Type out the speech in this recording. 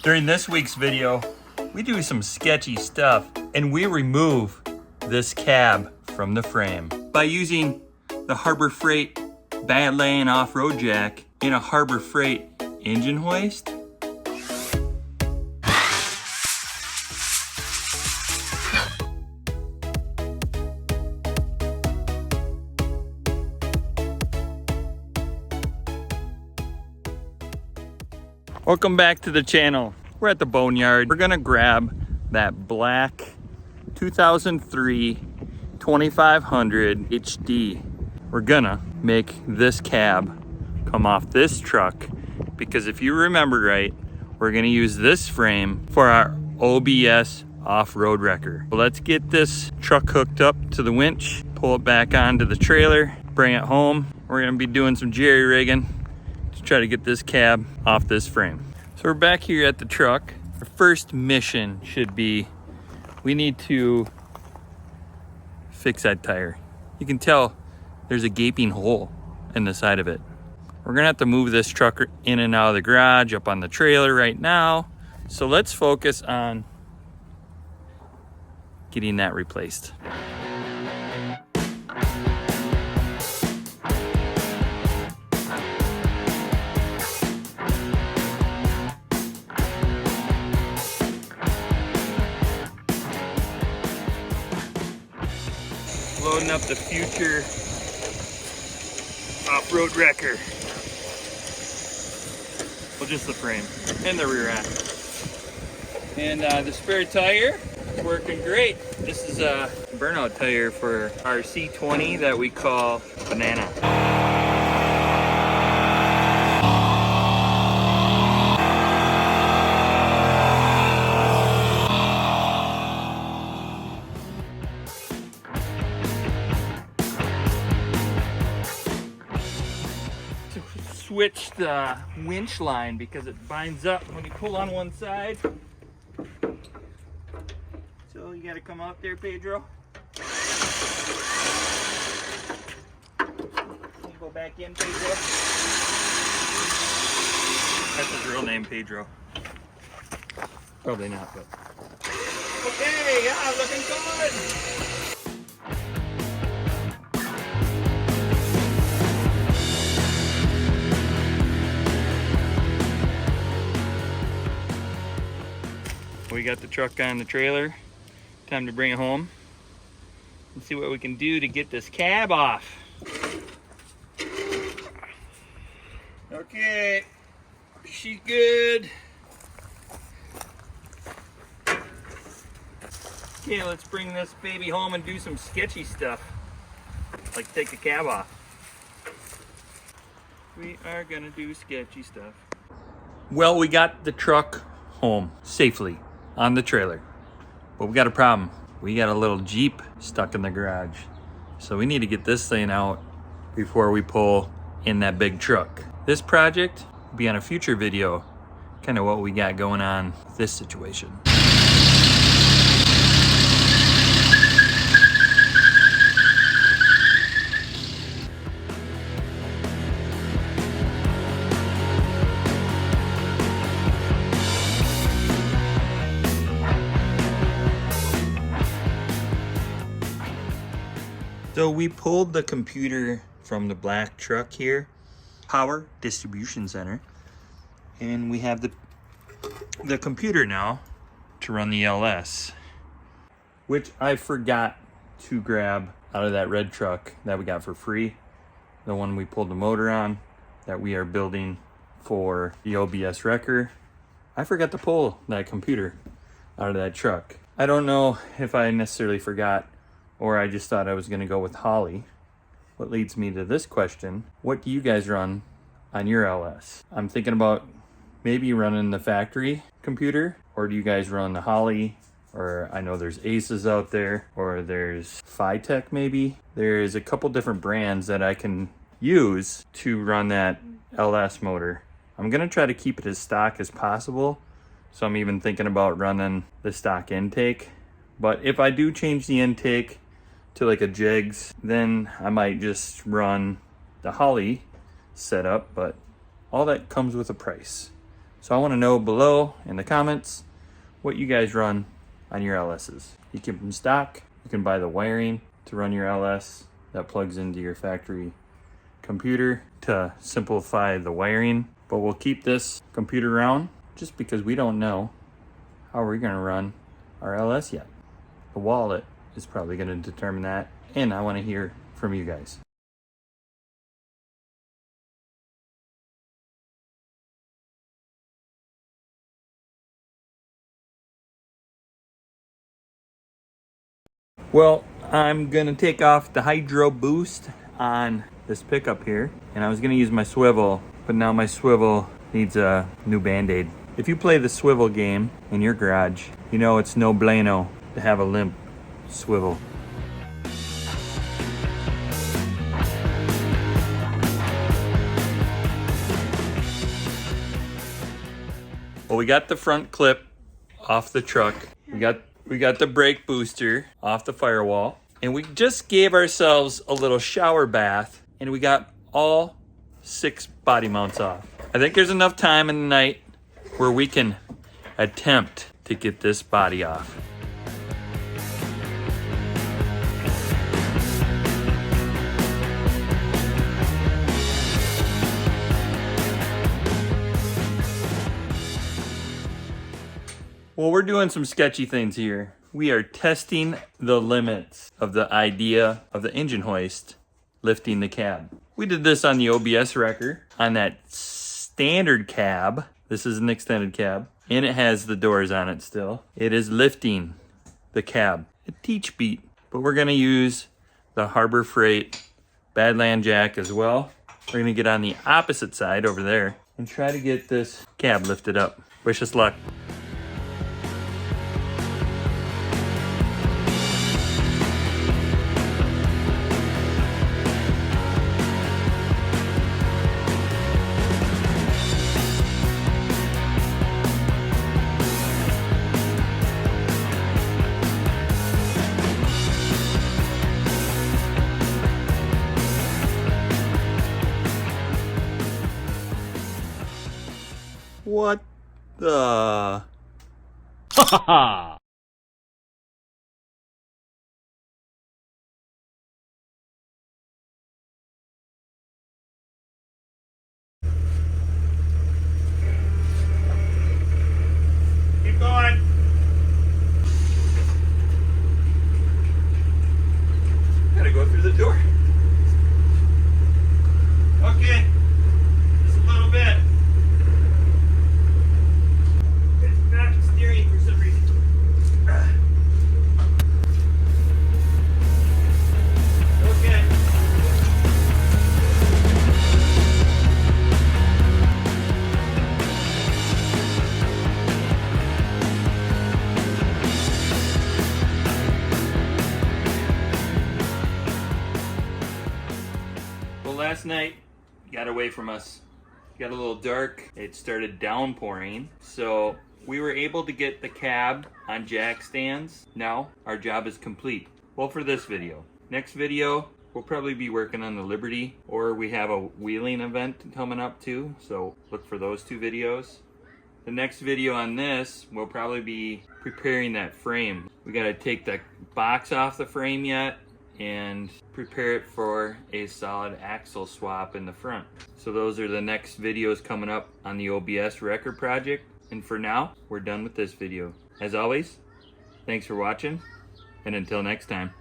During this week's video, we do some sketchy stuff and we remove this cab from the frame by using the Harbor Freight Badland off-road jack in a Harbor Freight engine hoist. Welcome back to the channel. We're at the boneyard. We're gonna grab that black 2003 2500 HD. We're gonna make this cab come off this truck because if you remember right, we're gonna use this frame for our OBS off-road wrecker. So let's get this truck hooked up to the winch, pull it back onto the trailer, bring it home. We're gonna be doing some jerry rigging to try to get this cab off this frame. So we're back here at the truck. Our first mission should be, we need to fix that tire. You can tell there's a gaping hole in the side of it. We're gonna have to move this truck in and out of the garage, up on the trailer right now. So let's focus on getting that replaced. Loading up the future off-road wrecker. Well, just the frame and the rear end. And the spare tire is working great. This is a burnout tire for our C20 that we call Banana. Switch the winch line because it binds up when you pull on one side. So you gotta come out there, Pedro. Can you go back in, Pedro? That's his real name, Pedro. Probably not, but. Okay, yeah, looking good. We got the truck on the trailer. Time to bring it home and see what we can do to get this cab off. Okay, she's good. Okay, let's bring this baby home and do some sketchy stuff, like take the cab off. We are gonna do sketchy stuff. Well, we got the truck home safely on the trailer, but we got a problem. We got a little Jeep stuck in the garage, so we need to get this thing out before we pull in that big truck. This project will be on a future video, kind of what we got going on with this situation. So we pulled the computer from the black truck here, power distribution center, and we have the computer now to run the LS, which I forgot to grab out of that red truck that we got for free, the one we pulled the motor on that we are building for the OBS wrecker. I forgot to pull that computer out of that truck. I don't know if I necessarily forgot or I just thought I was gonna go with Holly. What leads me to this question: what do you guys run on your LS? I'm thinking about maybe running the factory computer, or do you guys run the Holly? Or I know there's Aces out there, or there's Phytech maybe. There's a couple different brands that I can use to run that LS motor. I'm gonna try to keep it as stock as possible, so I'm even thinking about running the stock intake. But if I do change the intake to like a Jegs, then I might just run the Holly setup, but all that comes with a price. So I want to know below in the comments what you guys run on your LSs. You keep them stock. You can buy the wiring to run your LS that plugs into your factory computer to simplify the wiring. But we'll keep this computer around just because we don't know how we're going to run our LS yet. The wallet is probably going to determine that, and I want to hear from you guys. Well, I'm gonna take off the hydro boost on this pickup here, and I was gonna use my swivel, but now my swivel needs a new band-aid. If you play the swivel game in your garage, you know it's no bueno to have a limp swivel. Well, we got the front clip off the truck. We got the brake booster off the firewall, and we just gave ourselves a little shower bath, and we got all 6 body mounts off. I think there's enough time in the night where we can attempt to get this body off. Well, we're doing some sketchy things here. We are testing the limits of the idea of the engine hoist lifting the cab. We did this on the OBS wrecker on that standard cab. This is an extended cab, and it has the doors on it still. It is lifting the cab. A teach beat, but we're gonna use the Harbor Freight Badland jack as well. We're gonna get on the opposite side over there and try to get this cab lifted up. Wish us luck. What the? Ha ha ha! Keep going. Gotta go through the door. Okay, just a little bit. It's not steering for some reason. Okay. Well, last night got away from us. Got a little dark. It started downpouring, so we were able to get the cab on jack stands. Now our job is complete. Well, for this video. Next video, we'll probably be working on the Liberty, or we have a wheeling event coming up too, so look for those 2 videos. The next video on this, we'll probably be preparing that frame. We gotta take the box off the frame yet and prepare it for a solid axle swap in the front. So those are the next videos coming up on the OBS wrecker project. And for now, we're done with this video. As always, thanks for watching, and until next time.